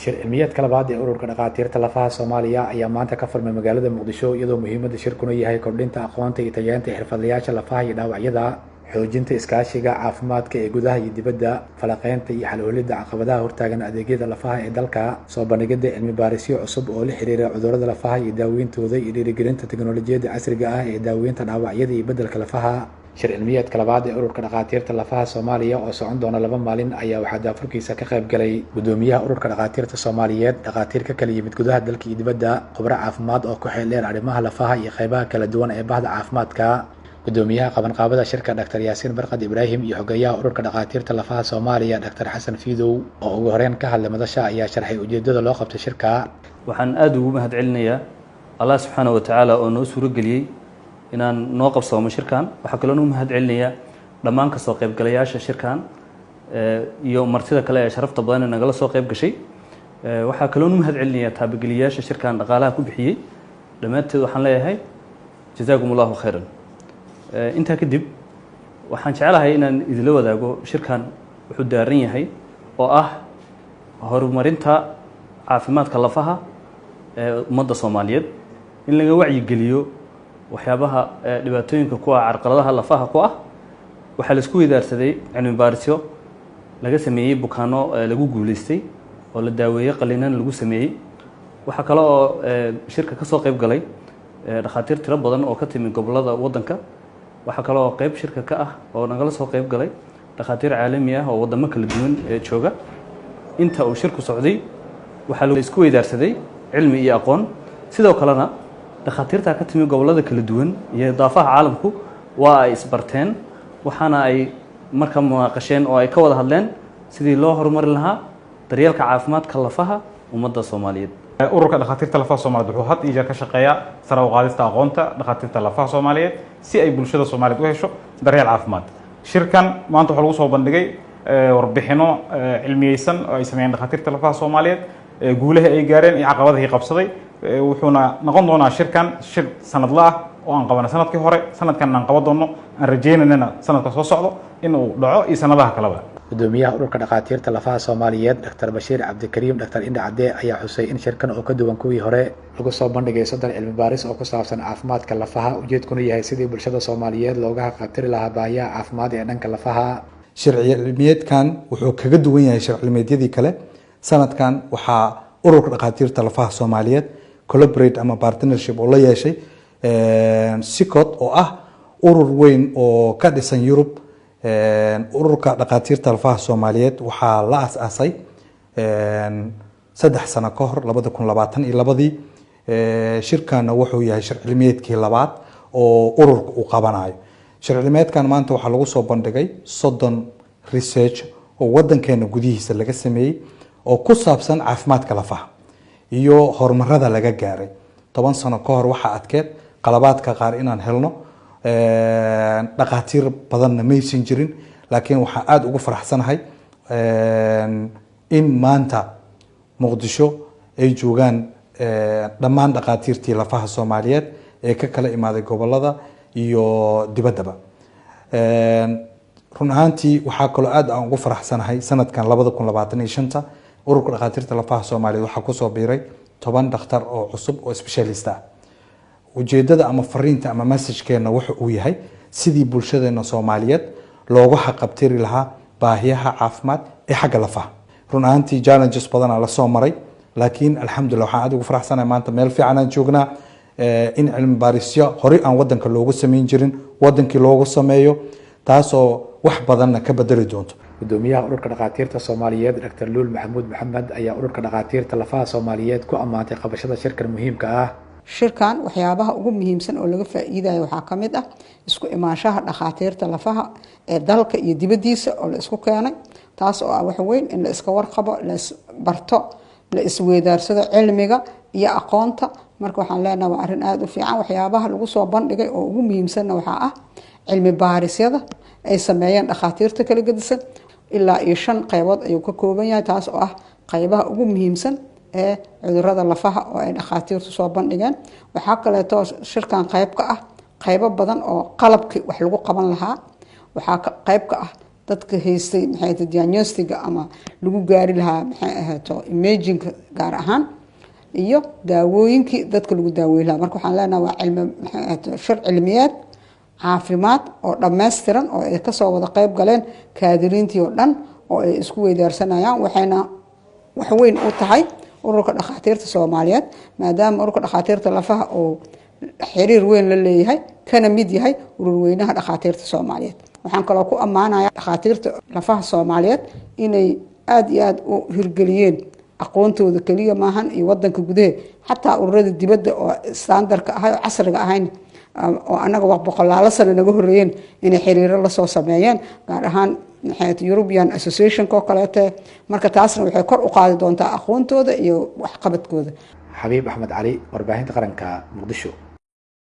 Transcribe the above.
shir cilmiyeed kala baad ee ururka dhaqaatiirta lafaha Soomaaliya ayaa maanta ka furmay magaalada Muqdisho iyadoo muhiimadda shirkuna yahay kordhinta aqoonta iyo tayeynta xirfadlayaasha lafaha iyo dhaawacyada, xoojinta iskaashiga caafimaadka ee gudaha iyo dibadda, falanqaynta iyo xal u helidda caqabadaha hortaagan adeegyada lafaha ee dalka, soo bandhigidda cilmi baarisyo cusub oo la xiriira cudurrada lafaha iyo daaweyntooda, iyo dhiirigelinta tiknoolajiyadda casriga ah ee daaweynta dhaawacyada iyo beddelka lafaha. shir cilmiyeedka labaad ee ururka dhaqaatiirta lafaha Soomaaliya oo socon doona 2 maalin ayaa waxaa daafurkiisa ka qayb galay gudoomiyaha ururka dhaqaatiirta Soomaaliyeed, dhaqaatiir ka kala yimid gudaha dalka iyo dibadda, khubaro caafimaad oo ku xeel dheer arrimaha lafaha iyo qaybaha kala duwan ee bahda caafimaadka. gudoomiyaha qabanqaabada shirka Dr. Yaasiin Barqad Ibraahim iyo xogayaha ururka dhaqaatiirta lafaha Soomaaliya Dr. Xasan Fiidow oo ugu horeen ka hadlay madasha ayaa sharxay ujeedada loo qabtay shirka. waxaan aad ugu mahadcelinayaa Allah subhanahu wa ta'ala oo noo suuro galiyay inaan noo qabsoomo shirkan. waxaa kaloo noo mahadcelinayaa dhammaan ka soo qaybgalayaasha shirkan iyo martida kale ee sharafta badan ee nagala soo qayb gashay. waxaa kaloo noo mahadcelinayaa taabageliyaasha shirkan dhaqaalaha ku bixiyay. dhammaantood waxaan leeyahay jazaakumullahu khayran. intaa kadib waxaan jecelahay inaan idinla wadaago shirkan wuxuu daaran yahay oo ah horumarinta caafimaadka lafaha ee ummadda Soomaaliyeed, in laga wacyigeliyo waxyaabaha dhibaatooyinka ku ah carqaladaha lafaha ku ah. waxaa la isku weydaarsaday cilmi baarisyo laga sameeyey bukaano lagu guuleystay oo la daaweeyey qaliinan lagu sameeyey. waxaa kale oo shirka ka soo qayb galay dhakhaatiir tiro badan oo ka timid gobolada waddanka. waxaa kale oo qayb shirka ka ah oo nagala soo qayb galay dhakhaatiir caalami ah oo wadamo kala duwan jooga. inta uu shirku socday waxaa la isku weydaarsaday cilmi iyo aqoon. sidoo kalena dhakhaatiirta ka timid gobolada kala duwan iyo daafaha caalamku waa ay isbarteen, waxaana ay marka munaaqasheen oo ay ka wada hadleen sidii loo horumarin lahaa daryeelka caafimaadka lafaha ummadda Soomaaliyeed. ururka dhaqaatiirta lafaha Soomaaliyeed wuxuu had iyo jeer ka shaqeeyaa sare u qaadista aqoonta dhaqaatiirta lafaha Soomaaliyeed si ay bulshada Soomaaliyeed u hesho daryeel caafimaad. shirkan maanta waxaa lagu soo bandhigay warbixino cilmiyeysan oo ay sameeyeen dhaqaatiirta lafaha Soomaaliyeed, guulaha ay gaareen iyo caqabadaha qabsaday. wuxuuna noqon doonaa shirkan shir sanadle ah oo aan qabanay sanadkii hore, sanadkan aan qaban doono, aan rajeynayna sanadka soo socdo in uu dhaco iyo sanadaha kaleba. gudoomiyaha ururka dhaqaatiirta lafaha Soomaaliyeed Dr. Bashiir Cabdikariim Dr. Indha Cadde ayaa xusay in shirkan oo ka duwan kuwii hore lagu soo bandhigay 3 cilmi baaris oo ku saabsan caafimaadka lafaha, ujeedkuna yahay sidii bulshada Soomaaliyeed looga xaqabtiri lahaa baahiyaha caafimaad ee dhanka lafaha. sharci cilmiyeedkan wuxuu kaga duwan yahay sharci cilmiyeedyadii kale. sanadkan waxaa ururka dhaqaatiirta lafaha Soomaaliyeed collaborate ama partnership oo la yeeshay SICOT oo ah urur weyn oo ka dhisan Europe. ururka dhaqaatiirta lafaha Soomaaliyeed waxaa la aasaasay 3 sano ka hor 2022. shirkana wuxuu yahay sharci cilmiyeedkii labaad oo ururka uu qabanayo. sharci cilmiyeedkan maanta waxaa lagu soo bandhigay 30 research oo wadankeena gudihiisa laga sameeyey oo ku saabsan caafimaadka lafaha iyo horumarada laga gaaray. 10 sano ka hor waxaa adkeed qalabaadka qaar inaan helno, dhaqaatiir badanna maysan jirin. laakiin waxaan aad ugu faraxsanahay in maanta Muqdisho ay joogaan dhammaan dhaqaatiirtii lafaha Soomaaliyeed ee ka kala imaaday gobolada iyo dibaddaba. run ahaantii waxaa kaloo aad aan ugu faraxsanahay sanadkan 2025 ururka dhaqaatiirta lafaha Soomaaliyeed waxaa ku soo biiray 10 dhakhtar oo cusub oo specialist ah. ujeedada ama fariinta ama message-keena waxa uu yahay sidii bulshadeena Soomaaliyeed loogu xaqabtiri lahaa baahiyaha caafimaad ee xagga lafaha. run ahaantii challenges badan la soo maray, laakiin alxamdulillah waxaan aad ugu faraxsanahay maanta meel fiican aan joognaa. in cilmi baarisyo hore aan wadanka loogu sameyn jirin wadankii loogu sameeyo, taasoo wax badanna ka bedeli doonto. gudoomiyaha ururka dhaqaatiirta Soomaaliyeed Dr. Luul Maxamuud Maxamed ayaa ururka dhaqaatiirta lafaha Soomaaliyeed ku amaantay qabashada shirkan muhiimka ah. shirkan waxyaabaha ugu muhiimsan oo laga faa'iidayo waxaa ka mid ah isku imaanshaha dhakhaatiirta lafaha ee dalka iyo dibaddiisa oo la isku keenay. taas oo ah wax weyn in la iska warqabo, la isbarto, la isweydaarsado cilmiga iyo aqoonta. marka waxaan leenahay waa arrin aad u fiican. waxyaabaha lagu soo bandhigay oo ugu muhiimsanna waxaa ah cilmi baarisyada ay sameeyeen dhakhaatiirta kala gedisan. ilaa iyo 5 qaybood ayuu ka kooban yahay, taas oo ah qaybaha ugu muhiimsan ee cudurrada lafaha oo ay dhakhaatiirtu soo bandhigeen. waxaa kaleeto shirkan qayb ka ah qaybo badan oo qalabkii wax lagu qaban lahaa. waxaa qayb ka ah dadka haystay maxay tahay diagnostiga ama lagu gaari lahaa maxay ahaato imaging gaar ahaan iyo daawooyinkii dadka lagu daaweyn lahaa. marka waxaan leenahay waa cilmi maxay ahaato shir cilmiyeed caafimaad oo dhammaystiran oo ay kasoo wada qayb galeen kaadiriintii oo dhan oo ay isku weydaarsanayaan. waxayna wax weyn u tahay ururka dhakhaatiirta Soomaaliyeed maadaama ururka dhakhaatiirta lafaha oo xiriir weyn la leeyahay kana mid yahay urur weynaha dhakhaatiirta Soomaaliyeed. waxaan kaloo ku ammaanayaa dhakhaatiirta lafaha Soomaaliyeed inay aad iyo aad u hirgeliyeen aqoontooda kaliya maahan iyo wadanka gudaha xataa ururada dibadda oo standardka ah oo casriga ahayn oo anaga wax boqolaalo sano naga horeeyeen inay xiriiro la soo sameeyeen gaar ahaan European Association ko kaleete. marka taasna waxay kor u qaadi doontaa aqoontooda iyo wax qabadkooda. Xabiib Axmed Cali, warbaahinta qaranka, Muqdisho.